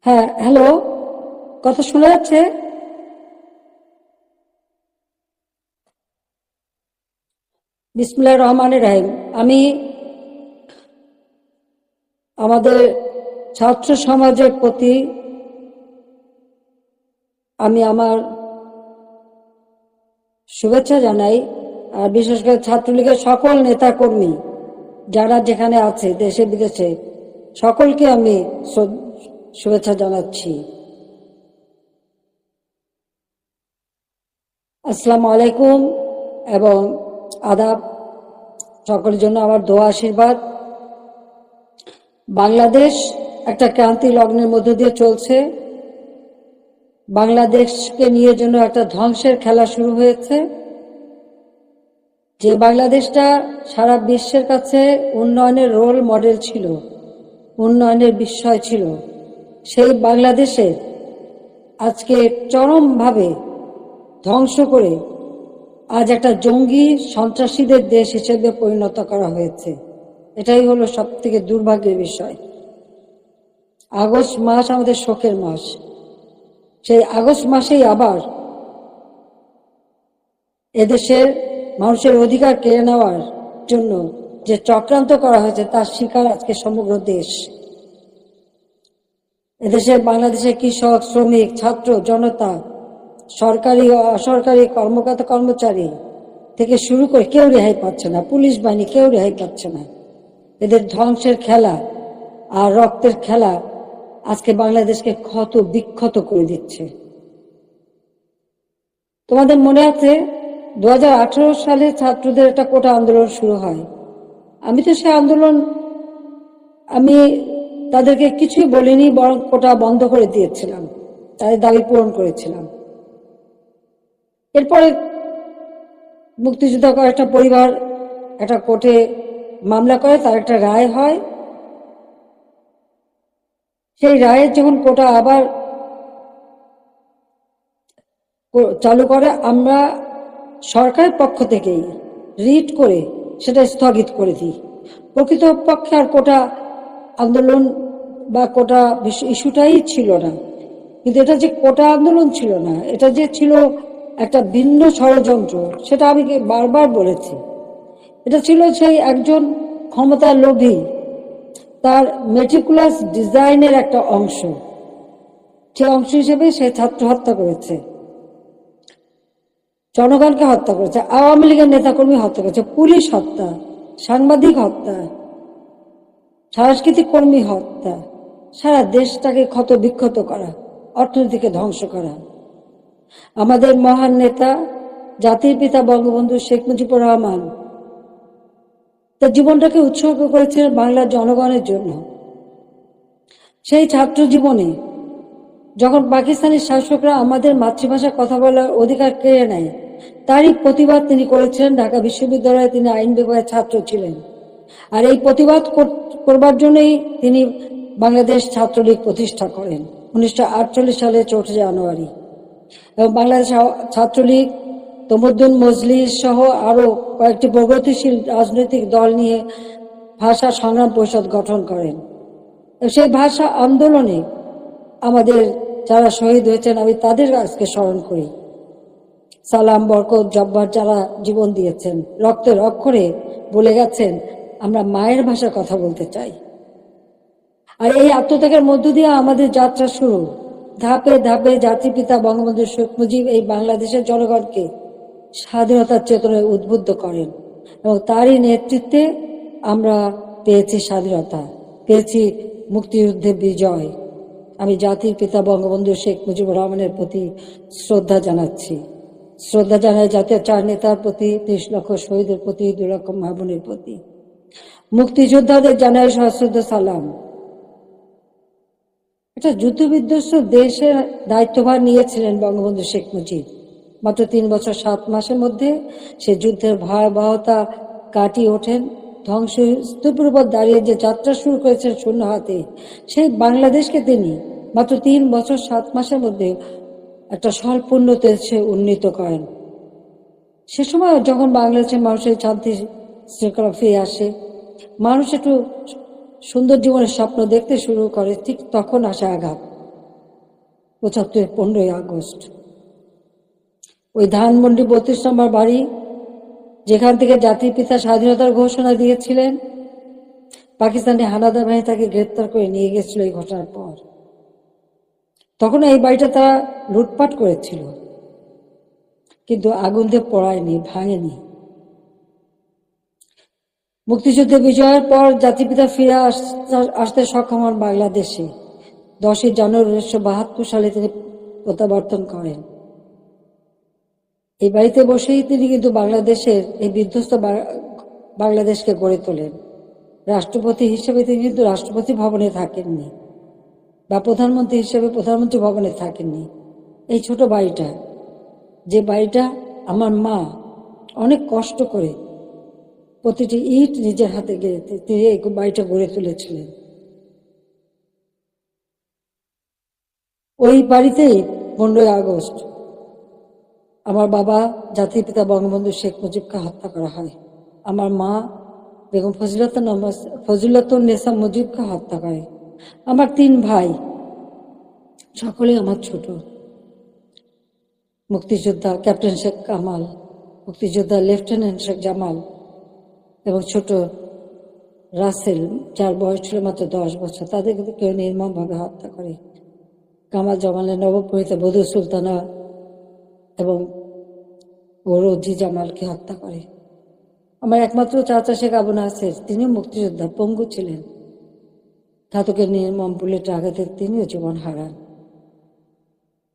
হ্যাঁ, হ্যালো। কথা শোনা যাচ্ছে? বিসমিল্লাহির রহমানির রহিম। আমি আমাদের ছাত্র সমাজের প্রতি আমি আমার শুভেচ্ছা জানাই। আর বিশেষ করে ছাত্রলীগের সকল নেতা কর্মী যারা যেখানে আছে দেশে বিদেশে সকলকে আমি শুভেচ্ছা জানাচ্ছি। আসসালামু আলাইকুম এবং আদাব। সকলের জন্য আমার দোয়া আশীর্বাদ। বাংলাদেশ একটা ক্রান্তি লগ্নের মধ্য দিয়ে চলছে। বাংলাদেশকে নিয়ে জন্য একটা ধ্বংসের খেলা শুরু হয়েছে। যে বাংলাদেশটা সারা বিশ্বের কাছে উন্নয়নের রোল মডেল ছিল, উন্নয়নের বিস্ময় ছিল, সেই বাংলাদেশে আজকে চরমভাবে ধ্বংস করে আজ একটা জঙ্গি সন্ত্রাসীদের দেশ হিসেবে পরিণত করা হয়েছে। এটাই হলো সব থেকে দুর্ভাগ্যের বিষয়। আগস্ট মাস আমাদের শোকের মাস। সেই আগস্ট মাসেই আবার এদেশের মানুষের অধিকার কেড়ে নেওয়ার জন্য যে চক্রান্ত করা হয়েছে তার শিকার আজকে সমগ্র দেশ। এদেশের বাংলাদেশের কৃষক, শ্রমিক, ছাত্র, জনতা, সরকারি ও অসরকারি কর্মকর্তা কর্মচারী থেকে শুরু করে কেউ রেহাই পাচ্ছে না। পুলিশ বাহিনী কেউ রেহাই পাচ্ছে না। এদের ধ্বংসের খেলা আর রক্তের খেলা আজকে বাংলাদেশকে ক্ষত বিক্ষত করে দিচ্ছে। তোমাদের মনে আছে 2018 সালে ছাত্রদের একটা কোটা আন্দোলন শুরু হয়। আমি তো সে আন্দোলন আমি তাদেরকে কিছুই বলিনি, বরং কোটা বন্ধ করে দিয়েছিলাম, তাদের দাবি পূরণ করেছিলাম। এরপরে মুক্তিযোদ্ধা কয়েকটা পরিবার একটা কোর্টে মামলা করে, তার একটা রায় হয়। সেই রায়ের যখন কোটা আবার চালু করে, আমরা সরকারের পক্ষ থেকেই রিট করে সেটা স্থগিত করে দিই। প্রকৃতপক্ষে আর কোটা আন্দোলন বা কোটা ইস্যুটাই ছিল না। কিন্তু এটা যে কোটা আন্দোলন ছিল না, এটা যে ছিল একটা ভিন্ন ষড়যন্ত্র, সেটা আমি বারবার বলেছি। এটা ছিল সেই একজন ক্ষমতার লোভী, তার মেটিকুলাস ডিজাইনের একটা অংশ। সেই অংশ হিসেবে সে ছাত্র হত্যা করেছে, জনগণকে হত্যা করেছে, আওয়ামী লীগের নেতাকর্মী হত্যা করেছে, পুলিশ হত্যা, সাংবাদিক হত্যা, সাংস্কৃতিক কর্মী হত্যা, সারা দেশটাকে ক্ষত বিক্ষত করা, অর্থনীতিকে ধ্বংস করা। আমাদের মহান নেতা জাতির পিতা বঙ্গবন্ধু শেখ মুজিবুর রহমান তার জীবনটাকে উৎসর্গ করেছিলেন বাংলার জনগণের জন্য। সেই ছাত্র জীবনে যখন পাকিস্তানি শাসকরা আমাদের মাতৃভাষায় কথা বলার অধিকার কেড়ে নেয়, তারই প্রতিবাদ তিনি করেছিলেন। ঢাকা বিশ্ববিদ্যালয়ে তিনি আইন বিভাগের ছাত্র ছিলেন। আর এই প্রতিবাদ করবার জন্যই তিনি বাংলাদেশ ছাত্রলীগ প্রতিষ্ঠা করেন 1948 সালে 4 জানুয়ারি। এবং বাংলাদেশ ছাত্রলীগ তমদ্দুন মজলিস সহ আরো কয়েকটি প্রগতিশীল রাজনৈতিক দল নিয়ে ভাষা সংগ্রাম পরিষদ গঠন করেন। সেই ভাষা আন্দোলনে আমাদের যারা শহীদ হয়েছেন আমি তাদের আজকে স্মরণ করি। সালাম, বরকত, জব্বার যারা জীবন দিয়েছেন, রক্তের অক্ষরে বলে গেছেন আমরা মায়ের ভাষায় কথা বলতে চাই। আর এই আত্মত্যাগের মধ্য দিয়ে আমাদের যাত্রা শুরু। ধাপে ধাপে জাতির পিতা বঙ্গবন্ধু শেখ মুজিব এই বাংলাদেশের জনগণকে স্বাধীনতার চেতনায় উদ্বুদ্ধ করেন এবং তারই নেতৃত্বে আমরা পেয়েছি স্বাধীনতা, পেয়েছি মুক্তিযুদ্ধে বিজয়। আমি জাতির পিতা বঙ্গবন্ধু শেখ মুজিবুর রহমানের প্রতি শ্রদ্ধা জানাচ্ছি। শ্রদ্ধা জানাই জাতীয় 4 নেতার প্রতি, 30 লক্ষ শহীদের প্রতি, 2 লক্ষ মা বোনের প্রতি। মুক্তিযোদ্ধাদের জানাই সশ্রদ্ধ সালাম। এটা যুদ্ধবিধ্বস্ত দেশের দায়িত্বভার নিয়েছিলেন বঙ্গবন্ধু শেখ মুজিব। মাত্র 3 বছর 7 মাসের মধ্যে সে যুদ্ধের ভয়াবহতা কাটিয়ে ওঠেন। ধ্বংসস্তূপের উপর দাঁড়িয়ে যে যাত্রা শুরু করেছেন শূন্য হাতে, সেই বাংলাদেশকে তিনি মাত্র 3 বছর 7 মাসের মধ্যে একটা স্বল্পোন্নতে সে উন্নীত করেন। সে সময় যখন বাংলাদেশের মানুষের শান্তি শৃঙ্খলা ফিরে আসে, মানুষ একটু সুন্দর জীবনের স্বপ্ন দেখতে শুরু করে, ঠিক তখন আসে আঘাত। 75 15 আগস্ট। ওই ধানমন্ডি 32 নম্বর বাড়ি, যেখান থেকে জাতির পিতা স্বাধীনতার ঘোষণা দিয়েছিলেন, পাকিস্তানি হানাদার বাহিনী তাকে গ্রেপ্তার করে নিয়ে গেছিল এই ঘটনার পর। তখন এই বাড়িটা তারা লুটপাট করেছিল, কিন্তু আগুন দিয়ে পোড়ায়নি, ভাঙেনি। মুক্তিযুদ্ধে বিজয়ের পর জাতিপিতা ফিরে আসতে সক্ষম হন বাংলাদেশে। 10 জানুয়ারি 1972 সালে তিনি প্রত্যাবর্তন করেন। এই বাড়িতে বসেই তিনি কিন্তু বাংলাদেশের এই বিধ্বস্ত বাংলাদেশকে গড়ে তোলেন। রাষ্ট্রপতি হিসেবে তিনি কিন্তু রাষ্ট্রপতি ভবনে থাকেননি, বা প্রধানমন্ত্রী হিসেবে প্রধানমন্ত্রী ভবনে থাকেননি। এই ছোট বাড়িটা, যে বাড়িটা আমার মা অনেক কষ্ট করে প্রতিটি ইট নিজের হাতে গেড়ে তিনি এই বাড়িটা গড়ে তুলেছিলেন। ওই বাড়িতেই 15 আগস্ট আমার বাবা জাতির পিতা বঙ্গবন্ধু শেখ মুজিবকে হত্যা করা হয়। আমার মা বেগম ফজিলাতুন্নেসা মুজিবকে হত্যা করে। আমার 3 ভাই, সকলেই আমার ছোট। মুক্তিযোদ্ধা ক্যাপ্টেন শেখ কামাল, মুক্তিযোদ্ধা লেফটেন্যান্ট শেখ জামাল এবং ছোট রাসেল, যার বয়স ছিল মাত্র 10 বছর। তাদের কিন্তু কেউ নির্মমভাবে হত্যা করে। কামাল জামালের নবপরিণীতা বধূ সুলতানা এবং রোজি জামালকে হত্যা করে। আমার একমাত্র চাচা শেখ আবু নাসের, তিনি মুক্তিযোদ্ধা, পঙ্গু ছিলেন। ঘাতকের নির্মম বুলেটের আঘাতে তিনিও জীবন হারান।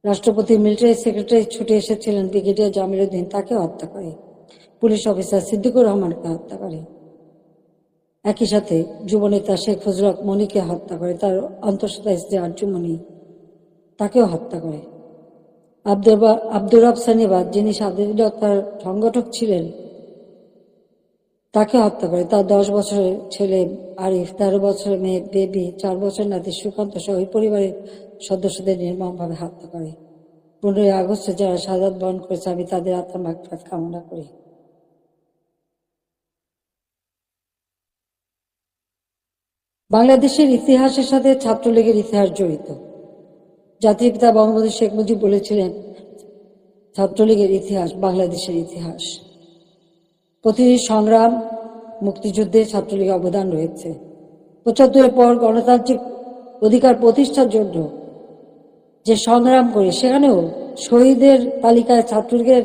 রাষ্ট্রপতি মিলিটারি সেক্রেটারি ছুটে এসেছিলেন ব্রিগেডিয়ার জামিল উদ্দিন, তাকে হত্যা করে। পুলিশ অফিসার সিদ্দিকুর রহমানকে হত্যা করে। একই সাথে যুবনেতা শেখ ফজলুল হক মনিকে হত্যা করে। তার অন্তঃসত্ত্বা স্ত্রী আরজুমণি, তাকেও হত্যা করে। আব্দুর রব সানিবাদ, যিনি স্বাধীনতার সংগঠক ছিলেন, তাকে হত্যা করে। তার 10 বছরের ছেলে আরিফ, 13 বছরের মেয়ে বেবি, 4 বছরের নাতি সুকান্ত সহ ওই পরিবারের সদস্যদের নির্মমভাবে হত্যা করে। 15 আগস্টে যারা শাহাদাত বরণ করেছে, আমি তাদের আত্মার মাগফিরাত কামনা করি। বাংলাদেশের ইতিহাসের সাথে ছাত্রলীগের ইতিহাস জড়িত। জাতির পিতা বঙ্গবন্ধু শেখ মুজিব বলেছিলেন, ছাত্রলীগের ইতিহাস বাংলাদেশের ইতিহাস। প্রতিটি সংগ্রাম, মুক্তিযুদ্ধে ছাত্রলীগের অবদান রয়েছে। 75-এর পর গণতান্ত্রিক অধিকার প্রতিষ্ঠার জন্য যে সংগ্রাম করে, সেখানেও শহীদের তালিকায় ছাত্রলীগের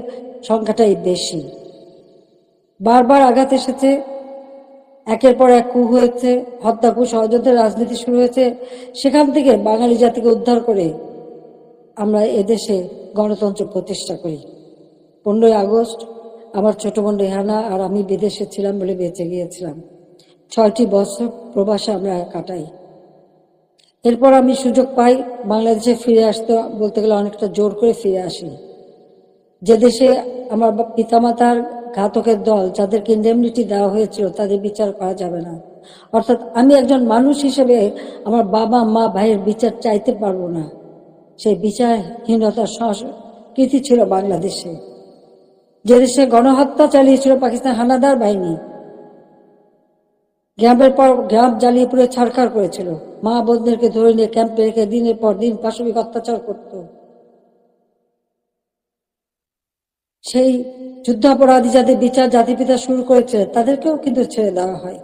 সংখ্যাটাই বেশি। বারবার আঘাত এসেছে, একের পর এক কূপ হয়েছে, হত্যাকূপ, ষড়যন্ত্রের রাজনীতি শুরু হয়েছে। সেখান থেকে বাঙালি জাতিকে উদ্ধার করে আমরা এদেশে গণতন্ত্র প্রতিষ্ঠা করি। 15 আগস্ট আমার ছোট বোন রেহানা আর আমি বিদেশে ছিলাম বলে বেঁচে গিয়েছিলাম। 6টি বছর প্রবাসে আমরা কাটাই। এরপর আমি সুযোগ পাই বাংলাদেশে ফিরে আসতে, বলতে গেলে অনেকটা জোর করে ফিরে আসি। যে দেশে আমার পিতামাতার ঘাতকের দল, যাদেরকে ইন্ডেমনিটি দেওয়া হয়েছিল, তাদের বিচার করা যাবে না। অর্থাৎ আমি একজন মানুষ হিসেবে আমার বাবা মা ভাইয়ের বিচার চাইতে পারবো না। সেই বিচারহীনতার সংস্কৃতি ছিল বাংলাদেশে। যে দেশে গণহত্যা চালিয়েছিল পাকিস্তান হানাদার বাহিনী, গ্রামের পর গ্রাম জ্বালিয়ে পুড়ে ছাড়খাড় করেছিল, মা বোনদেরকে ধরে নিয়ে ক্যাম্পে রেখে দিনের পর দিন পাশবিক অত্যাচার করত। সেই যুদ্ধাপরাধী যাদের বিচার জাতিপিতা শুরু করেছে, তাদেরকেও কিন্তু ছেড়ে দেওয়া হয়,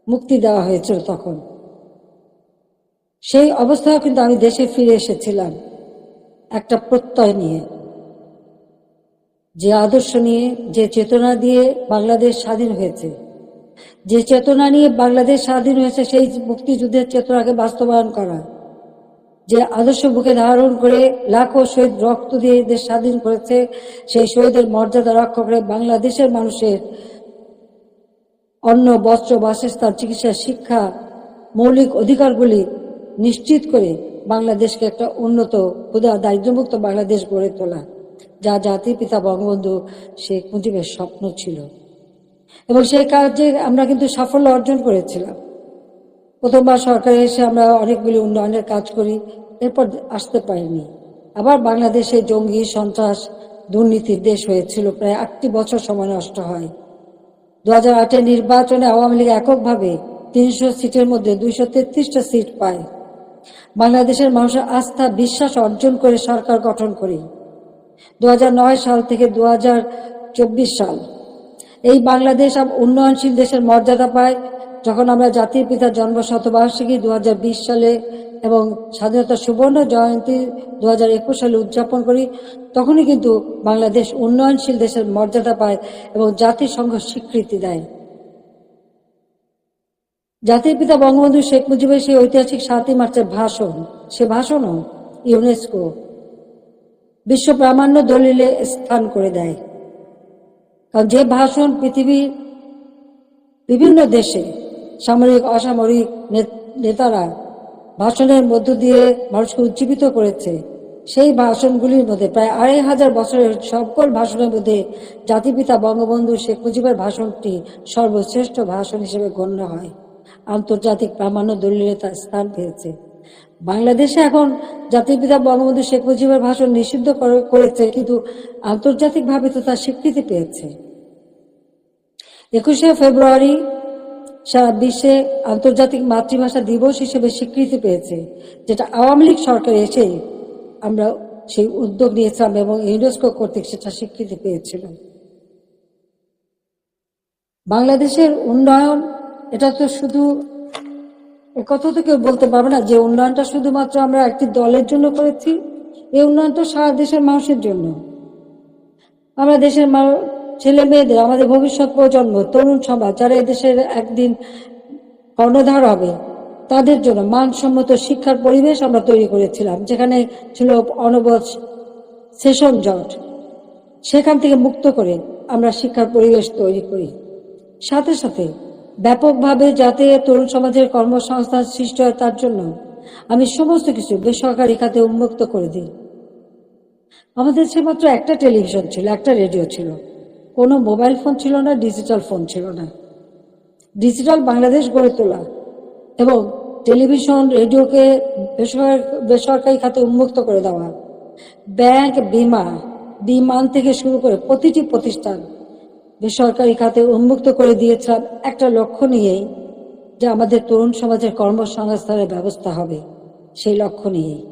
মুক্তি দেওয়া হয়েছিল তখন। সেই অবস্থায় কিন্তু আমি দেশে ফিরে এসেছিলাম একটা প্রত্যয় নিয়ে, যে আদর্শ নিয়ে, যে চেতনা দিয়ে বাংলাদেশ স্বাধীন হয়েছে। যে চেতনা নিয়ে বাংলাদেশ স্বাধীন হয়েছে, সেই মুক্তিযুদ্ধের চেতনাকে বাস্তবায়ন করা। যে আদর্শ বুকে ধারণ করে লাখো শহীদ রক্ত দিয়ে দেশ স্বাধীন করেছে, সেই শহীদের মর্যাদা রক্ষা করে বাংলাদেশের মানুষের অন্ন, বস্ত্র, বাসস্থান, চিকিৎসা, শিক্ষা, মৌলিক অধিকারগুলি নিশ্চিত করে বাংলাদেশকে একটা উন্নত, ক্ষুধা, দারিদ্র্যমুক্ত বাংলাদেশ গড়ে তোলা, যা জাতির পিতা বঙ্গবন্ধু শেখ মুজিবের স্বপ্ন ছিল। এবং সেই কাজে আমরা কিন্তু সাফল্য অর্জন করেছিলাম। প্রথমবার সরকারে এসে আমরা অনেকগুলি উন্নয়নের কাজ করি, এরপর আসতে পারিনি। আবার বাংলাদেশে জঙ্গি, সন্ত্রাস, দুর্নীতির দেশ হয়েছিল। প্রায় 8টি বছর সময় নষ্ট হয়। 2008-এর নির্বাচনে আওয়ামী লীগ এককভাবে 300 সিটের মধ্যে 233টা সিট পায়। বাংলাদেশের মানুষের আস্থা বিশ্বাস অর্জন করে সরকার গঠন করি। 2009 সাল থেকে 2024 সাল এই বাংলাদেশ উন্নয়নশীল দেশের মর্যাদা পায় যখন আমরা জাতির পিতার জন্ম শতবার্ষিকী 2020 সালে এবং স্বাধীনতা সুবর্ণ জয়ন্তী 2021 সালে উদযাপন করি, তখনই কিন্তু বাংলাদেশ উন্নয়নশীল দেশের মর্যাদা পায় এবং জাতিসংঘ স্বীকৃতি দেয়। জাতির পিতা বঙ্গবন্ধু শেখ মুজিবের সেই ঐতিহাসিক 7ই মার্চের ভাষণ, সে ভাষণও ইউনেস্কো বিশ্ব প্রামাণ্য দলিলে স্থান করে দেয়। কারণ যে ভাষণ পৃথিবীর বিভিন্ন দেশে সামরিক অসামরিক নেতারা ভাষণের মধ্য দিয়ে মানুষকে উজ্জীবিত করেছে, সেই ভাষণগুলির মধ্যে প্রায় 2500 বছরের সকল ভাষণের মধ্যে জাতিপিতা বঙ্গবন্ধু শেখ মুজিবের ভাষণটি সর্বশ্রেষ্ঠ ভাষণ হিসেবে গণ্য হয়, আন্তর্জাতিক প্রামাণ্য দলিলে তার স্থান পেয়েছে। বাংলাদেশে এখন জাতির পিতা বঙ্গবন্ধু শেখ মুজিবের ভাষণ নিষিদ্ধ করেছে, কিন্তু আন্তর্জাতিকভাবে তো তার স্বীকৃতি পেয়েছে। 21শে ফেব্রুয়ারি সারা বিশ্বে আন্তর্জাতিক মাতৃভাষা দিবস হিসেবে স্বীকৃতি পেয়েছে, যেটা আওয়ামী লীগ সরকার এসে আমরা সেই উদ্যোগ নিয়েছিলাম এবং ইউনেস্কো কর্তৃক সেটা স্বীকৃতি পেয়েছিল। বাংলাদেশের উন্নয়ন, এটা তো শুধু একথা তো কেউ বলতে পারবে না যে উন্নয়নটা শুধুমাত্র আমরা একটি দলের জন্য করেছি। এই উন্নয়ন তো সারা দেশের মানুষের জন্য। আমরা দেশের ছেলে মেয়েদের, আমাদের ভবিষ্যৎ প্রজন্ম, তরুণ সমাজ, যারা এদেশের একদিন কর্ণধার হবে, তাদের জন্য মানসম্মত শিক্ষার পরিবেশ আমরা তৈরি করেছিলাম, যেখানে ছিল অনবরত সেশন জট। সেখান থেকে মুক্ত করে আমরা শিক্ষার পরিবেশ তৈরি করি। সাথে সাথে ব্যাপকভাবে যাতে তরুণ সমাজের কর্মসংস্থান সৃষ্টি হয়, তার জন্য আমি সমস্ত কিছু বেসরকারি খাতে উন্মুক্ত করে দিই। আমাদের সে মাত্র একটা টেলিভিশন ছিল, একটা রেডিও ছিল, কোনো মোবাইল ফোন ছিল না, ডিজিটাল ফোন ছিল না। ডিজিটাল বাংলাদেশ গড়ে তোলা এবং টেলিভিশন রেডিওকে বেসরকারি খাতে উন্মুক্ত করে দেওয়া, ব্যাংক, বিমান থেকে শুরু করে প্রতিটি প্রতিষ্ঠান বেসরকারি খাতে উন্মুক্ত করে দিয়েছিলাম একটা লক্ষ্য নিয়েই, যে আমাদের তরুণ সমাজের কর্মসংস্থানের ব্যবস্থা হবে। সেই লক্ষ্য নিয়েই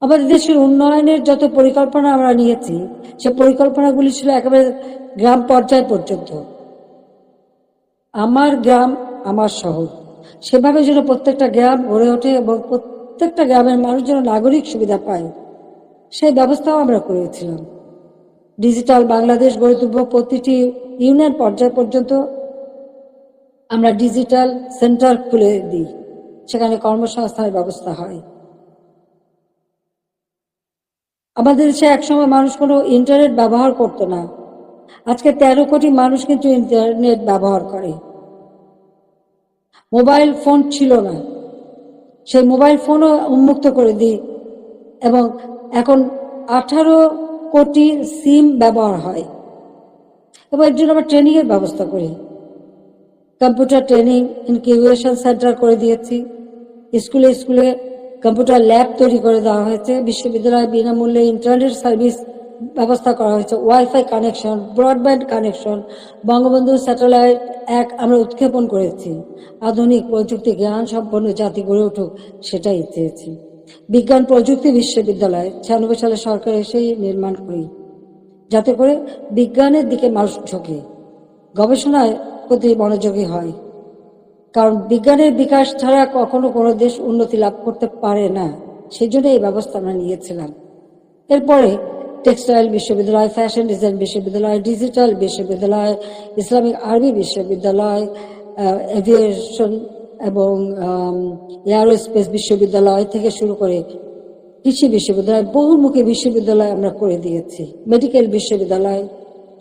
আমাদের দেশের উন্নয়নের যত পরিকল্পনা আমরা নিয়েছি, সে পরিকল্পনাগুলি ছিল একেবারে গ্রাম পর্যায় পর্যন্ত। আমার গ্রাম আমার শহর, সেভাবে যেন প্রত্যেকটা গ্রাম গড়ে ওঠে এবং প্রত্যেকটা গ্রামের মানুষ যেন নাগরিক সুবিধা পায়, সেই ব্যবস্থাও আমরা করেছিলাম। ডিজিটাল বাংলাদেশ গড়ে তুলব, প্রতিটি ইউনিয়ন পর্যায় পর্যন্ত আমরা ডিজিটাল সেন্টার খুলে দিই, সেখানে কর্মসংস্থানের ব্যবস্থা হয়। আমাদের দেশে একসময় মানুষ কোনো ইন্টারনেট ব্যবহার করতো না, আজকে 13 কোটি মানুষ কিন্তু ইন্টারনেট ব্যবহার করে। মোবাইল ফোন ছিল না, সেই মোবাইল ফোনও উন্মুক্ত করে দিই এবং এখন 18 কোটি সিম ব্যবহার হয় এবং এর জন্য আমরা ট্রেনিংয়ের ব্যবস্থা করি। কম্পিউটার ট্রেনিং ইনকিউবেশন সেন্টার করে দিয়েছি, স্কুলে স্কুলে কম্পিউটার ল্যাব তৈরি করে দেওয়া হয়েছে, বিশ্ববিদ্যালয়ে বিনামূল্যে ইন্টারনেট সার্ভিস ব্যবস্থা করা হয়েছে, wifi connection, broadband connection, Bangabandhu satellite 1 আমরা উৎক্ষেপণ করেছি। আধুনিক প্রযুক্তি জ্ঞান সম্পন্ন জাতি গড়ে উঠুক, সেটাই চেয়েছি। বিজ্ঞান প্রযুক্তি বিশ্ববিদ্যালয় 96 সালে সরকার এসেই নির্মাণ করি, যাতে করে বিজ্ঞানের দিকে মানুষ ঝোঁকে, গবেষণায় প্রতি মনোযোগী হয়। কারণ বিজ্ঞানের বিকাশ ছাড়া কখনো কোনো দেশ উন্নতি লাভ করতে পারে না, সেই জন্য এই ব্যবস্থা আমরা নিয়েছিলাম। এরপরে টেক্সটাইল বিশ্ববিদ্যালয়, ফ্যাশন ডিজাইন বিশ্ববিদ্যালয়, ডিজিটাল বিশ্ববিদ্যালয়, ইসলামিক আরবি বিশ্ববিদ্যালয়, এভিয়েশন এবং এয়ারোস্পেস বিশ্ববিদ্যালয় থেকে শুরু করে কৃষি বিশ্ববিদ্যালয়, বহুমুখী বিশ্ববিদ্যালয় আমরা করে দিয়েছি। মেডিকেল বিশ্ববিদ্যালয়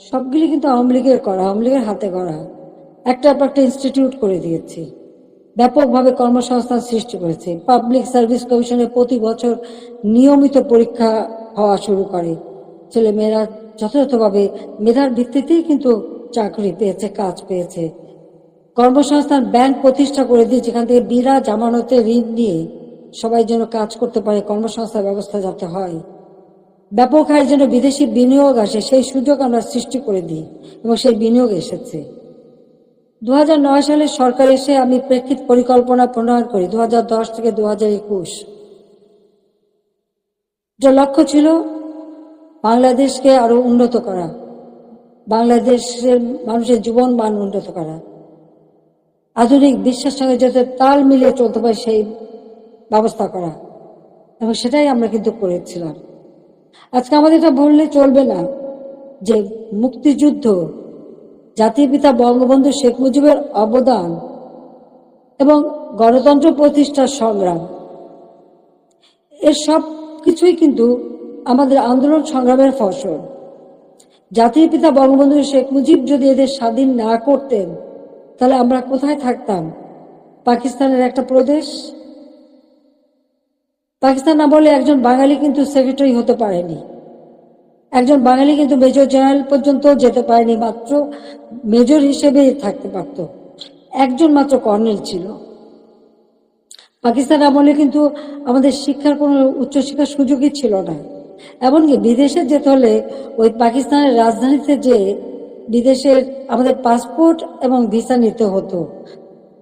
সবগুলি কিন্তু আওয়ামী লীগের করা, আওয়ামী লীগের হাতে করা। একটা ইনস্টিটিউট করে দিয়েছি, ব্যাপকভাবে কর্মসংস্থান সৃষ্টি করেছে। পাবলিক সার্ভিস কমিশনের প্রতি বছর নিয়মিত পরীক্ষা হওয়া শুরু করে, ছেলেমেয়েরা যথাযথভাবে মেধার ভিত্তিতেই কিন্তু চাকরি পেয়েছে, কাজ পেয়েছে। কর্মসংস্থান ব্যাংক প্রতিষ্ঠা করে দিয়ে, যেখান থেকে বিনা জামানতে ঋণ নিয়ে সবাই যেন কাজ করতে পারে, কর্মসংস্থান ব্যবস্থা যাতে হয়। ব্যাপক হারে যেন বিদেশি বিনিয়োগ আসে, সেই সুযোগ আমরা সৃষ্টি করে দিই এবং সেই বিনিয়োগ এসেছে। 2009 সালে সরকার এসে আমি প্রেক্ষিত পরিকল্পনা প্রণয়ন করি 2010 থেকে 2021। যার লক্ষ্য ছিল বাংলাদেশকে আরো উন্নত করা, বাংলাদেশের মানুষের জীবন মান উন্নত করা, আধুনিক বিশ্বের সঙ্গে যাতে তাল মিলিয়ে চলতে পারে সেই ব্যবস্থা করা, এবং সেটাই আমরা কিন্তু করেছিলাম। আজকে আমাদের এটা বললে চলবে না যে মুক্তিযুদ্ধ, জাতির পিতা বঙ্গবন্ধু শেখ মুজিবের অবদান এবং গণতন্ত্র প্রতিষ্ঠার সংগ্রাম, এর সব কিছুই কিন্তু আমাদের আন্দোলন সংগ্রামের ফসল। জাতির পিতা বঙ্গবন্ধু শেখ মুজিব যদি এদের স্বাধীন না করতেন তাহলে আমরা কোথায় থাকতাম? পাকিস্তানের একটা প্রদেশ। পাকিস্তান না বলে একজন বাঙালি কিন্তু সেক্রেটারি হতে পারেনি, একজন বাঙালি কিন্তু মেজর জেনারেল পর্যন্ত যেতে পারেনি, মাত্র মেজর হিসেবে থাকতে পারত, একজন মাত্র কর্নেল ছিল। পাকিস্তান আমলে কিন্তু আমাদের শিক্ষার কোনো উচ্চশিক্ষার সুযোগই ছিল না। এমনকি বিদেশে যেতে হলে ওই পাকিস্তানের রাজধানীতে যে বিদেশের আমাদের পাসপোর্ট এবং ভিসা নিতে হতো,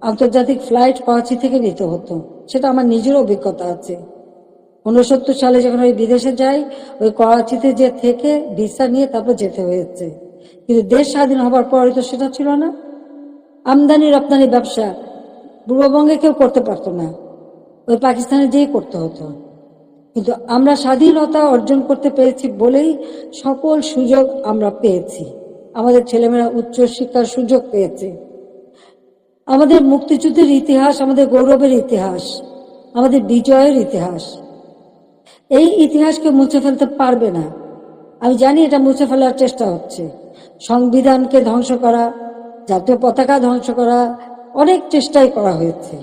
আন্তর্জাতিক ফ্লাইট করাচি থেকে নিতে হতো। সেটা আমার নিজের অভিজ্ঞতা আছে। 69 সালে যখন ওই বিদেশে যাই, ওই করাচিতে যে থেকে ভিসা নিয়ে তারপর যেতে হয়েছে। কিন্তু দেশ স্বাধীন হবার পরে তো সেটা ছিল না। আমদানি রপ্তানি ব্যবসা পূর্ববঙ্গে কেউ করতে পারতো না, ওই পাকিস্তানে যেই করতে হতো। কিন্তু আমরা স্বাধীনতা অর্জন করতে পেরেছি বলেই সকল সুযোগ আমরা পেয়েছি। আমাদের ছেলেমেয়েরা উচ্চ শিক্ষার সুযোগ পেয়েছে। আমাদের মুক্তিযুদ্ধের ইতিহাস আমাদের গৌরবের ইতিহাস, আমাদের বিজয়ের ইতিহাস। এই ইতিহাসকে মুছে ফেলতে পারবে না। আমি জানি এটা মুছে ফেলার চেষ্টা হচ্ছে, সংবিধানকে ধ্বংস করা, জাতীয় পতাকা ধ্বংস করা, অনেক চেষ্টাই করা হয়েছে।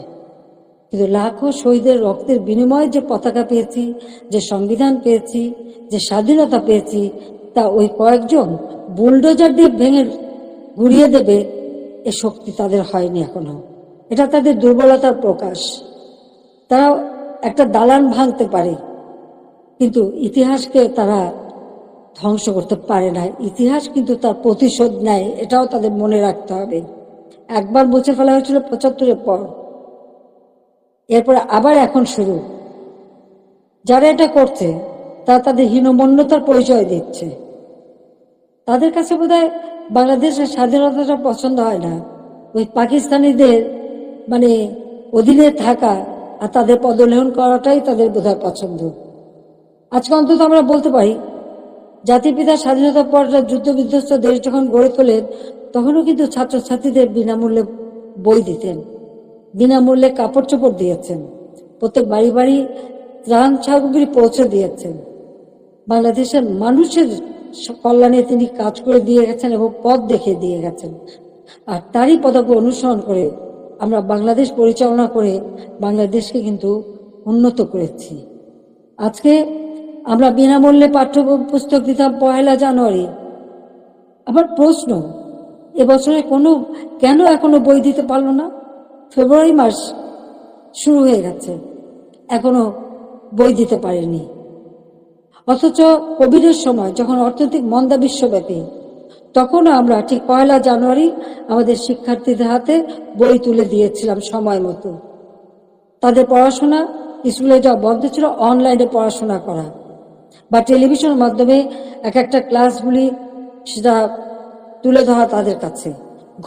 কিন্তু লাখো শহীদের রক্তের বিনিময়ে যে পতাকা পেয়েছি, যে সংবিধান পেয়েছি, যে স্বাধীনতা পেয়েছি, তা ওই কয়েকজন বুলডোজার দিয়ে ভেঙে গুড়িয়ে দেবে এ শক্তি তাদের হয়নি এখনো। এটা তাদের দুর্বলতার প্রকাশ। তারা একটা দালান ভাঙতে পারে, কিন্তু ইতিহাসকে তারা ধ্বংস করতে পারে না। ইতিহাস কিন্তু তার প্রতিশোধ নেয়, এটাও তাদের মনে রাখতে হবে। একবার মুছে ফেলা হয়েছিল 75-এর পর, এরপরে আবার এখন শুরু। যারা এটা করছে তারা তাদের হীনমন্যতার পরিচয় দিচ্ছে। তাদের কাছে বোধহয় বাংলাদেশের স্বাধীনতাটা পছন্দ হয় না, ওই পাকিস্তানিদের মানে অধীনে থাকা আর তাদের পদলেহন করাটাই তাদের বোধহয় পছন্দ। আজকে অন্তত আমরা বলতে পারি, জাতির পিতা স্বাধীনতার পর যুদ্ধ বিধ্বস্ত দেশ যখন গড়ে তোলেন, তখনও কিন্তু ছাত্রছাত্রীদের বিনামূল্যে বই দিতেন, বিনামূল্যে কাপড় চোপড় দিয়েছেন, প্রত্যেক বাড়ি বাড়ি ত্রাণ সামগ্রী পৌঁছে দিয়েছেন। বাংলাদেশের মানুষের কল্যাণে তিনি কাজ করে দিয়ে গেছেন এবং পথ দেখিয়ে দিয়ে গেছেন। আর তারই পদকে অনুসরণ করে আমরা বাংলাদেশ পরিচালনা করে বাংলাদেশকে কিন্তু উন্নত করেছি। আজকে আমরা বিনামূল্যে পাঠ্য পুস্তক দিতাম 1 জানুয়ারি। আমার প্রশ্ন, এবছরে কেন এখনো বই দিতে পারলো না? ফেব্রুয়ারি মাস শুরু হয়ে গেছে, এখনো বই দিতে পারেনি। অথচ কোভিডের সময় যখন অর্থনৈতিক মন্দা বিশ্বব্যাপী, তখনও আমরা ঠিক 1 জানুয়ারি আমাদের শিক্ষার্থীদের হাতে বই তুলে দিয়েছিলাম সময় মতো। তাদের পড়াশোনা, স্কুলে যাওয়া বন্ধ ছিল, অনলাইনে পড়াশোনা করা বা টেলিভিশনের মাধ্যমে এক একটা ক্লাসগুলি সেটা তুলে ধরা তাদের কাছে।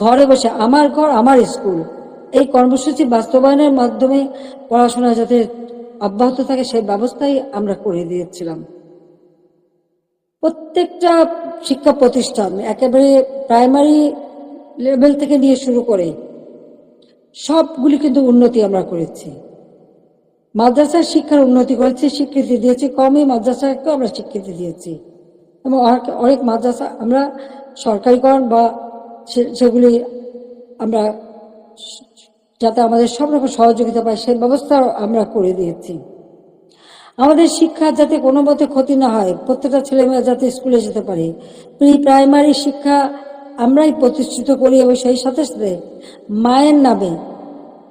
ঘরে বসে আমার ঘর আমার স্কুল, এই কর্মসূচি বাস্তবায়নের মাধ্যমে পড়াশোনা যাতে অব্যাহত থাকে সেই ব্যবস্থাই আমরা করে দিয়েছিলাম। প্রত্যেকটা শিক্ষা প্রতিষ্ঠান একেবারে প্রাইমারি লেভেল থেকে নিয়ে শুরু করে সবগুলি কিন্তু উন্নতি আমরা করেছি। মাদ্রাসার শিক্ষার উন্নতি করেছি, স্বীকৃতি দিয়েছি, কমই মাদ্রাসাকেও আমরা স্বীকৃতি দিয়েছি এবং অনেক মাদ্রাসা আমরা সরকারিকরণ বা সেগুলি আমরা যাতে আমাদের সব রকম সহযোগিতা পায় সেই ব্যবস্থা আমরা করে দিয়েছি। আমাদের শিক্ষা যাতে কোনো মতে ক্ষতি না হয়, প্রত্যেকটা ছেলেমেয়েরা যাতে স্কুলে যেতে পারে, প্রি প্রাইমারি শিক্ষা আমরাই প্রতিষ্ঠিত করি এবং সেই সাথে সাথে মায়ের নামে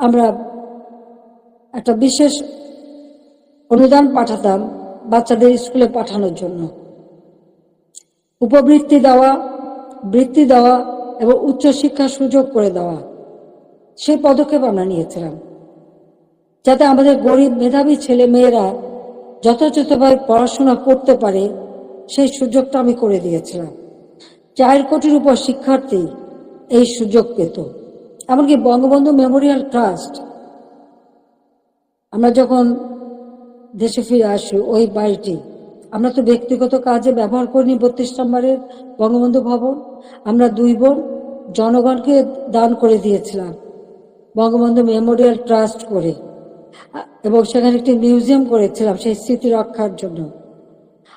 আমরা একটা বিশেষ অনুদান পাঠাতাম বাচ্চাদের স্কুলে পাঠানোর জন্য। উপবৃত্তি দেওয়া, বৃত্তি দেওয়া এবং উচ্চশিক্ষার সুযোগ করে দেওয়া। সেই পদক্ষেপ আমরা নিয়েছিলাম, যাতে আমাদের গরিব মেধাবী ছেলে মেয়েরা যথাযথভাবে পড়াশোনা করতে পারে। সেই সুযোগটা আমি করে দিয়েছিলাম। 4 কোটির উপর শিক্ষার্থী এই সুযোগ পেত। এমনকি বঙ্গবন্ধু মেমোরিয়াল ট্রাস্ট, আমরা যখন দেশে ফিরে আসি, ওই বাড়িটি আমরা তো ব্যক্তিগত কাজে ব্যবহার করিনি। 32 নম্বরের বঙ্গবন্ধু ভবন আমরা 2 বোন জনগণকে দান করে দিয়েছিলাম বঙ্গবন্ধু মেমোরিয়াল ট্রাস্ট করে, এবং সেখানে একটি মিউজিয়াম করেছিলাম সেই স্মৃতি রক্ষার জন্য।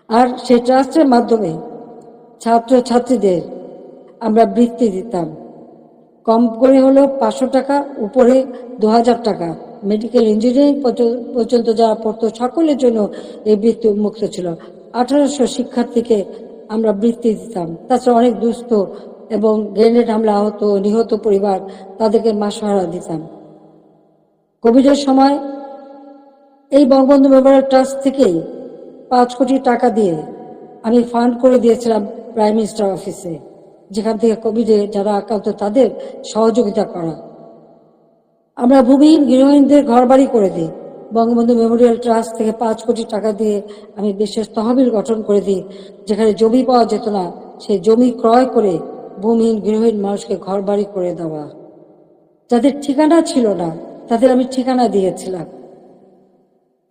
আর সেই ট্রাস্টের মাধ্যমে ছাত্র ছাত্রীদের আমরা বৃত্তি দিতাম, কম করে হলো 500 টাকা, উপরে 2000 টাকা। মেডিকেল ইঞ্জিনিয়ারিং পর্যন্ত যারা পড়তো সকলের জন্য এই বৃত্তি উন্মুক্ত ছিল। 1800 শিক্ষার্থীকে আমরা বৃত্তি দিতাম। তাছাড়া অনেক দুস্থ এবং গ্রেনেড হামলা আহত নিহত পরিবার, তাদেরকে মাসহারা দিতাম। কোভিডের সময় এই বঙ্গবন্ধু মেমোরিয়াল ট্রাস্ট থেকেই 5 কোটি টাকা দিয়ে আমি ফান্ড করে দিয়েছিলাম প্রাইম মিনিস্টার অফিসে, যেখান থেকে কোভিডে যারা আক্রান্ত তাদের সহযোগিতা করা। আমরা ভূমিহীন গৃহহীনদের ঘর বাড়ি করে দিই। বঙ্গবন্ধু মেমোরিয়াল ট্রাস্ট থেকে 5 কোটি টাকা দিয়ে আমি বিশেষ তহবিল গঠন করে দিই, যেখানে জমি পাওয়া যেত না সেই জমি ক্রয় করে ভূমিহীন গৃহহীন মানুষকে ঘর বাড়ি করে দেওয়া। যাদের ঠিকানা ছিল না তাদের আমি ঠিকানা দিয়েছিলাম।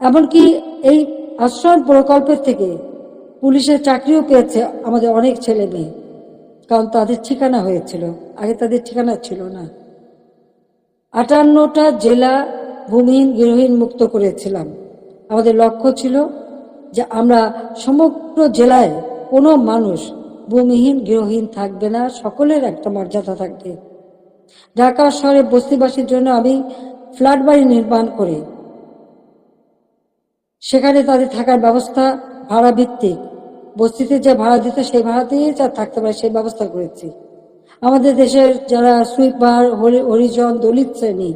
এমনকি এই আশ্রয় প্রকল্পের থেকে পুলিশের চাকরিও পেয়েছে আমাদের অনেক ছেলে মেয়ে, কারণ তাদের ঠিকানা হয়েছিল, আগে তাদের ঠিকানা ছিল না। 58টা জেলা ভূমিহীন গৃহহীন মুক্ত করেছিলাম। আমাদের লক্ষ্য ছিল যে আমরা সমগ্র জেলায় কোনো মানুষ ভূমিহীন গৃহহীন থাকবে না, সকলের একটা মর্যাদা থাকবে। ঢাকা শহরে বস্তিবাসীর জন্য আমি ফ্ল্যাট বাড়ি নির্মাণ করে সেখানে তাদের থাকার ব্যবস্থা ভাড়া ভিত্তিক, বস্তিতে যে ভাড়া দিত সেই ভাড়াতেই যা থাকতে পারে সেই ব্যবস্থা করেছি। আমাদের দেশের যারা সুইপার, হরিজন, দলিত শ্রেণী,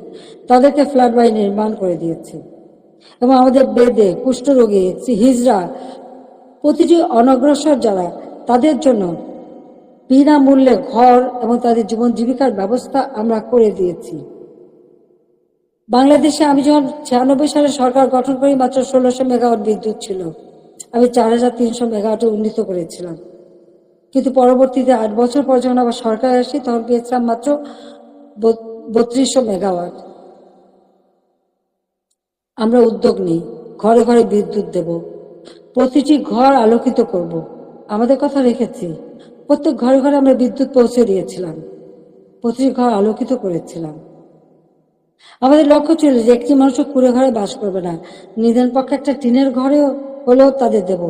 তাদেরকে ফ্ল্যাট বাড়ি নির্মাণ করে দিয়েছি। এবং আমাদের বেদে কুষ্ঠরোগী, হিজড়া, প্রতিটি অনগ্রসর যারা, তাদের জন্য বিনামূল্যে ঘর এবং তাদের জীবন জীবিকার ব্যবস্থা আমরা করে দিয়েছি। বাংলাদেশে আমি যখন 96 সালে সরকার গঠন করি, মাত্র 1600 মেগাওয়াট বিদ্যুৎ ছিল। আমি 4300 মেগাওয়াটে উন্নীত করেছিলাম। কিন্তু পরবর্তীতে 8 বছর পর যখন আবার সরকার আসি, তখন পেয়েছিলাম মাত্র 3200 মেগাওয়াট। আমরা উদ্যোগ নিই, ঘরে ঘরে বিদ্যুৎ দেব, প্রতিটি ঘর আলোকিত করব। আমাদের কথা রেখেছি, প্রত্যেক ঘরে ঘরে আমরা বিদ্যুৎ পৌঁছে দিয়েছিলাম, প্রতিটি ঘর আলোকিত করেছিলাম। আমাদের লক্ষ্য ছিল যে একটি মানুষও কুড়ে ঘরে বাস করবে না, নিজের পক্ষে একটা টিনের ঘরে হলেও তাদের দেব।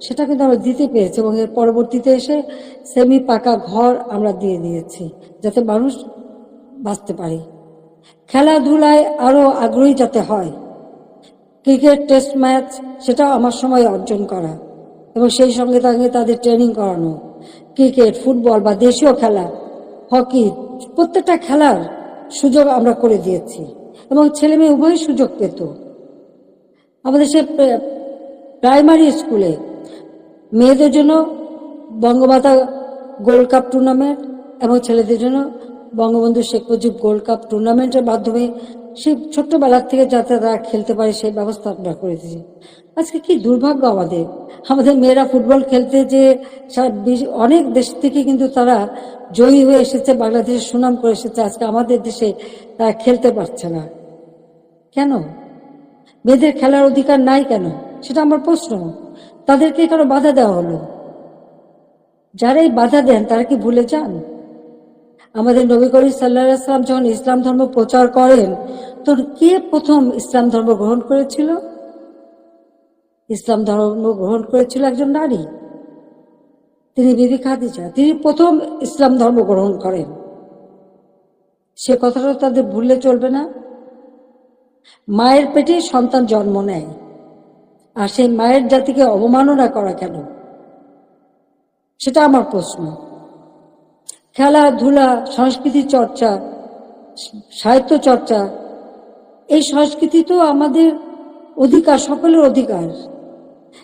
সেটা কিন্তু আমরা দিতে পেরেছি, এবং এর পরবর্তীতে এসে সেমি পাকা ঘর আমরা দিয়ে দিয়েছি, যাতে মানুষ বাঁচতে পারে। খেলাধুলায় আরো আগ্রহী যাতে হয়, ক্রিকেট টেস্ট ম্যাচ সেটাও আমার সময় অর্জন করা, এবং সেই সঙ্গে তাদের ট্রেনিং করানো। ক্রিকেট, ফুটবল বা দেশীয় খেলা, হকি, প্রত্যেকটা খেলার সুযোগ আমরা করে দিয়েছি, এবং ছেলে মেয়ে উভয়ই সুযোগ পেত। আমাদের সে প্রাইমারি স্কুলে মেয়েদের জন্য বঙ্গমাতা গোল্ড কাপ টুর্নামেন্ট এবং ছেলেদের জন্য বঙ্গবন্ধু শেখ মুজিব গোল্ড কাপ টুর্নামেন্টের মাধ্যমে সেই ছোট্টবেলার থেকে যাতে তারা খেলতে পারে সেই ব্যবস্থা আমরা করে দিয়েছি। আজকে কি দুর্ভাগ্য আমাদের, আমাদের মেয়েরা ফুটবল খেলতে যে অনেক দেশ থেকে কিন্তু তারা জয়ী হয়ে এসেছে, বাংলাদেশের সুনাম করে এসেছে। আজকে আমাদের দেশে তারা খেলতে পারছে না কেন? মেয়েদের খেলার অধিকার নাই কেন, সেটা আমার প্রশ্ন। তাদেরকে কেন বাধা দেওয়া হলো? যারা এই বাধা দেন তারা কি ভুলে যান? আমাদের নবী করিম সাল্লাল্লাহু আলাইহি ওয়াসাল্লাম যখন ইসলাম ধর্ম প্রচার করেন, তখন কে প্রথম ইসলাম ধর্ম গ্রহণ করেছিল? ইসলাম ধর্ম গ্রহণ করেছিল একজন নারী, তিনি বিবি খাদিজা। তিনি প্রথম ইসলাম ধর্ম গ্রহণ করেন। সে কথাটা তাদের ভুললে চলবে না। মায়ের পেটে সন্তান জন্ম নেয়, আর সেই মায়ের জাতিকে অবমাননা করা কেন? সেটা আমার প্রশ্ন। খেলাধুলা, সংস্কৃতি চর্চা, সাহিত্য চর্চা, এই সংস্কৃতি তো আমাদের অধিকার, সকলের অধিকার।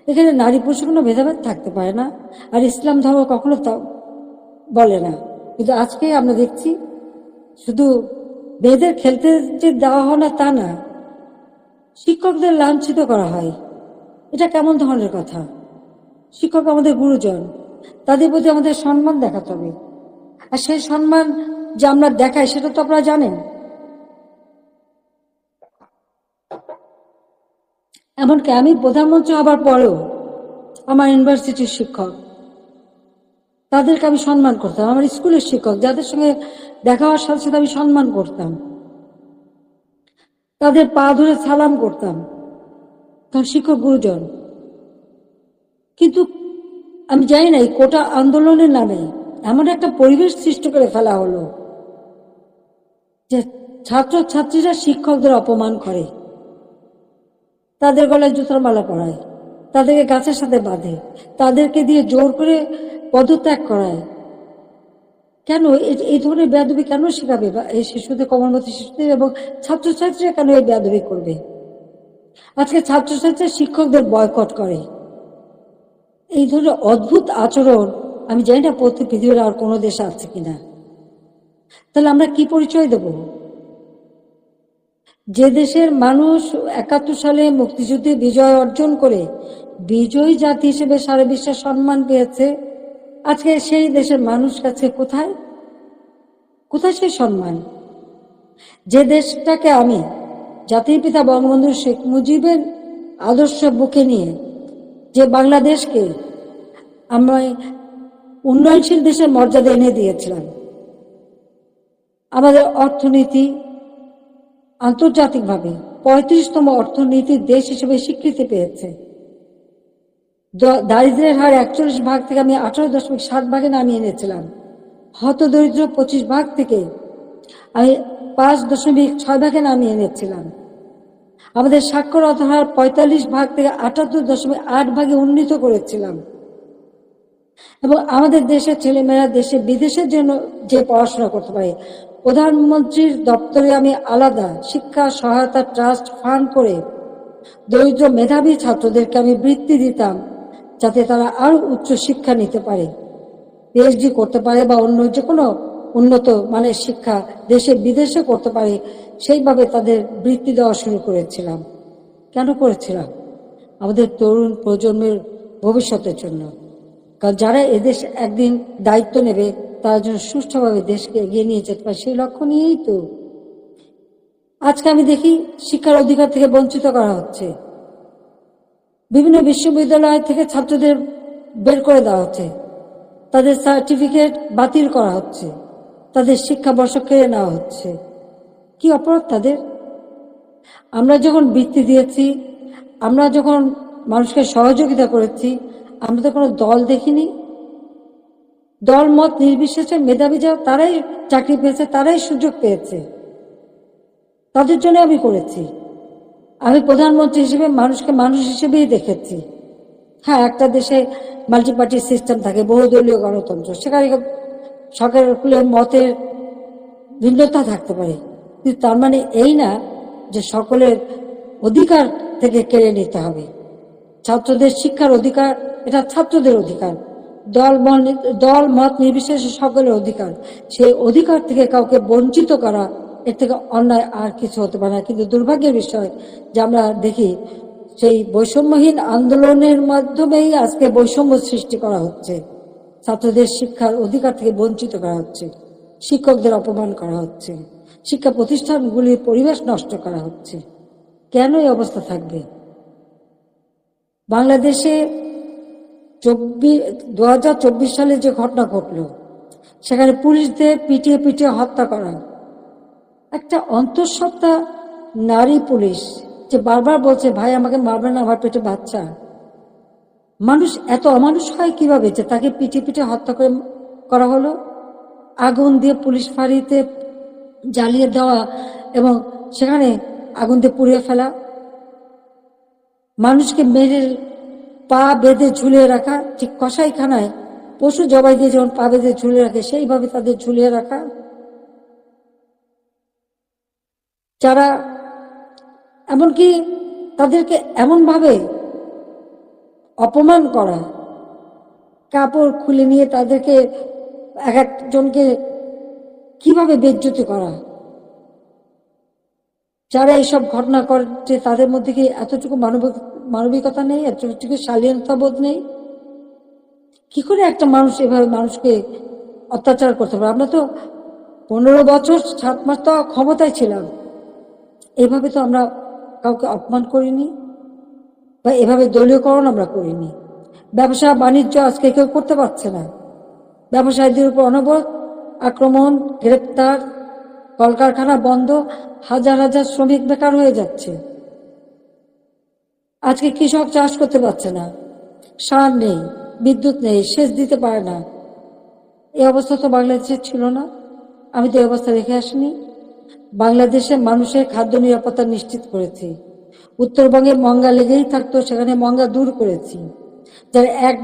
এখানে নারী পুরুষের কোনো ভেদাভেদ থাকতে পারে না, আর ইসলাম ধর্ম কখনো তা বলে না। কিন্তু আজকে আমরা দেখছি শুধু মেয়েদের খেলতে যে দেওয়া হয় না তা না, শিক্ষকদের লাঞ্ছিত করা হয়। এটা কেমন ধরনের কথা? শিক্ষক আমাদের গুরুজন, তাদের প্রতি আমাদের সম্মান দেখাতে হবে। আর সেই সম্মান যে আমরা দেখাই সেটা তো আপনারা জানেন। এমনকি আমি প্রধানমন্ত্রী হবার পরেও আমার ইউনিভার্সিটির শিক্ষক, তাদেরকে আমি সম্মান করতাম। আমার স্কুলের শিক্ষক যাদের সঙ্গে দেখা হওয়ার সাথে সাথে আমি সম্মান করতাম, তাদের পা ধরে সালাম করতাম, কারণ শিক্ষক গুরুজন। কিন্তু আমি জানি না এই কোটা আন্দোলনের নামে এমন একটা পরিবেশ সৃষ্টি করে ফেলা হলো যে ছাত্র ছাত্রীরা শিক্ষকদের অপমান করে, তাদের গলায় জুতার মালা পরায়, তাদেরকে গাছের সাথে বাঁধে, তাদেরকে দিয়ে জোর করে পদত্যাগ করায়। কেন এই ধরনের বেয়াদবি কেন শেখাবে এই শিশুদের, কোমলমতি শিশুদের এবং ছাত্রছাত্রীরা কেন এই বেয়াদবি করবে? আজকে ছাত্রছাত্রীরা শিক্ষকদের বয়কট করে। এই ধরনের অদ্ভুত আচরণ আমি জানি না পৃথিবীর আর কোনো দেশে আছে কিনা। তাহলে আমরা কি পরিচয় দেব? যে দেশের মানুষ ৭১ সালে মুক্তিযুদ্ধে বিজয় অর্জন করে বিজয়ী জাতি হিসেবে সারা বিশ্বের সম্মান পেয়েছে, আজকে সেই দেশের মানুষ কাছে কোথায় কোথায় সেই সম্মান? যে দেশটাকে আমি জাতির পিতা বঙ্গবন্ধু শেখ মুজিবের আদর্শ বুকে নিয়ে, যে বাংলাদেশকে আমরা উন্নয়নশীল দেশের মর্যাদা এনে দিয়েছিলাম, আমাদের অর্থনীতি আন্তর্জাতিকভাবে ৩৫তম অর্থনীতির দেশ হিসেবে স্বীকৃতি পেয়েছে, দারিদ্র্যের হার ৪১% থেকে আমি ১৮.৭% নামিয়ে এনেছিলাম, হতদরিদ্র ২৫% থেকে আমি ৫.৬% নামিয়ে এনেছিলাম, আমাদের সাক্ষরতার হার ৪৫% থেকে ৭৮.৮% উন্নীত করেছিলাম, এবং আমাদের দেশের ছেলেমেয়েরা দেশে বিদেশের জন্য যে পড়াশোনা করতে পারে, প্রধানমন্ত্রীর দপ্তরে আমি আলাদা শিক্ষা সহায়তা ট্রাস্ট ফান্ড করে দরিদ্র মেধাবী ছাত্রদেরকে আমি বৃত্তি দিতাম, যাতে তারা আরো উচ্চ শিক্ষা নিতে পারে, পিএইচডি করতে পারে বা অন্য যে কোনো উন্নত মানের শিক্ষা দেশে বিদেশে করতে পারে, সেইভাবে তাদের বৃত্তি দেওয়া শুরু করেছিলাম। কেন করেছিলাম? আমাদের তরুণ প্রজন্মের ভবিষ্যতের জন্য। কারণ যারা এদেশ একদিন দায়িত্ব নেবে তারা যেন সুষ্ঠুভাবে দেশকে এগিয়ে নিয়ে যেতে পারে, সেই লক্ষ্য নিয়েই তো আজকে আমি দেখি শিক্ষার অধিকার থেকে বঞ্চিত করা হচ্ছে। বিভিন্ন বিশ্ববিদ্যালয় থেকে ছাত্রদের বের করে দেওয়া হচ্ছে, তাদের সার্টিফিকেট বাতিল করা হচ্ছে, তাদের শিক্ষাবর্ষ কেড়ে নেওয়া হচ্ছে। কি অপরাধ তাদের? আমরা যখন বৃত্তি দিয়েছি, আমরা যখন মানুষকে সহযোগিতা করেছি, আমরা তো কোনো দল দেখিনি। দল মত নির্বিশেষে মেধাবী যারা তারাই চাকরি পেয়েছে, তারাই সুযোগ পেয়েছে, তাদের জন্য আমি করেছি। আমি প্রধানমন্ত্রী হিসেবে মানুষকে মানুষ হিসেবেই দেখেছি। হ্যাঁ, একটা দেশে মাল্টিপার্টি সিস্টেম থাকে, বহুদলীয় গণতন্ত্র, সেখানে সরকারের মতের ভিন্নতা থাকতে পারে, কিন্তু তার মানে এই না যে সকলের অধিকার থেকে কেড়ে নিতে হবে। ছাত্রদের শিক্ষার অধিকার, এটা ছাত্রদের অধিকার, দল মত নির্বিশেষে সকলের অধিকার। সেই অধিকার থেকে কাউকে বঞ্চিত করা, এর থেকে অন্যায় আর কিছু হতে পারে না। কিন্তু দুর্ভাগ্যের বিষয় যে আমরা দেখি সেই বৈষম্যহীন আন্দোলনের মাধ্যমেই আজকে বৈষম্য সৃষ্টি করা হচ্ছে, ছাত্রদের শিক্ষার অধিকার থেকে বঞ্চিত করা হচ্ছে, শিক্ষকদের অপমান করা হচ্ছে, শিক্ষা প্রতিষ্ঠানগুলির পরিবেশ নষ্ট করা হচ্ছে। কেন এই অবস্থা থাকবে? বাংলাদেশে 2024 সালে যে ঘটনা ঘটল, সেখানে পুলিশদের পিটিয়ে পিটিয়ে হত্যা করা, একটা অন্তঃসত্ত্বা নারী পুলিশ যে বারবার বলছে ভাই আমাকে মারবে না, আমার পেটে বাচ্চা। মানুষ এত অমানুষ হয় কিভাবে যে তাকে পিটিয়ে পিটিয়ে হত্যা করা হলো? আগুন দিয়ে পুলিশ ফাঁড়িতে জ্বালিয়ে দেওয়া এবং সেখানে আগুন দিয়ে পুড়িয়ে ফেলা, মানুষকে মেরে পা বেঁধে ঝুলিয়ে রাখা, ঠিক কসাইখানায় পশু জবাই দিয়ে যেমন পা বেঁধে ঝুলিয়ে রাখে সেইভাবে তাদের ঝুলিয়ে রাখা, যারা এমনকি তাদেরকে এমনভাবে অপমান করা, কাপড় খুলে নিয়ে তাদেরকে এক একজনকে কিভাবে বেজ্জতি করা, যারা এইসব ঘটনা করছে তাদের মধ্যে কি এতটুকু মানবিকতা নেই, এতটুকু শালীনতা বোধ নেই? কি করে একটা মানুষ এভাবে মানুষকে অত্যাচার করতে পারে? আমরা তো 15 বছর 7 মাস তো ক্ষমতায় ছিলাম, এভাবে তো আমরা কাউকে অপমান করিনি বা এভাবে দলীয়করণ আমরা করিনি। ব্যবসা বাণিজ্য আজকে কেউ করতে পারছে না, ব্যবসায়ীদের উপর অনবরত আক্রমণ, গ্রেপ্তার, কলকারখানা বন্ধ, হাজার হাজার শ্রমিক বেকার হয়ে যাচ্ছে। আজকে কৃষক চাষ করতে পারছে না, সার নেই, বিদ্যুৎ নেই, সেচ দিতে পারে না। এই অবস্থা তো বাংলাদেশে ছিল না, আমি তো এই অবস্থা রেখে আসিনি। বাংলাদেশে মানুষের খাদ্য নিরাপত্তা নিশ্চিত করেছি। উত্তরবঙ্গে মঙ্গা লেগেই থাকতো, সেখানে মঙ্গা দূর করেছি। যারা একবেলা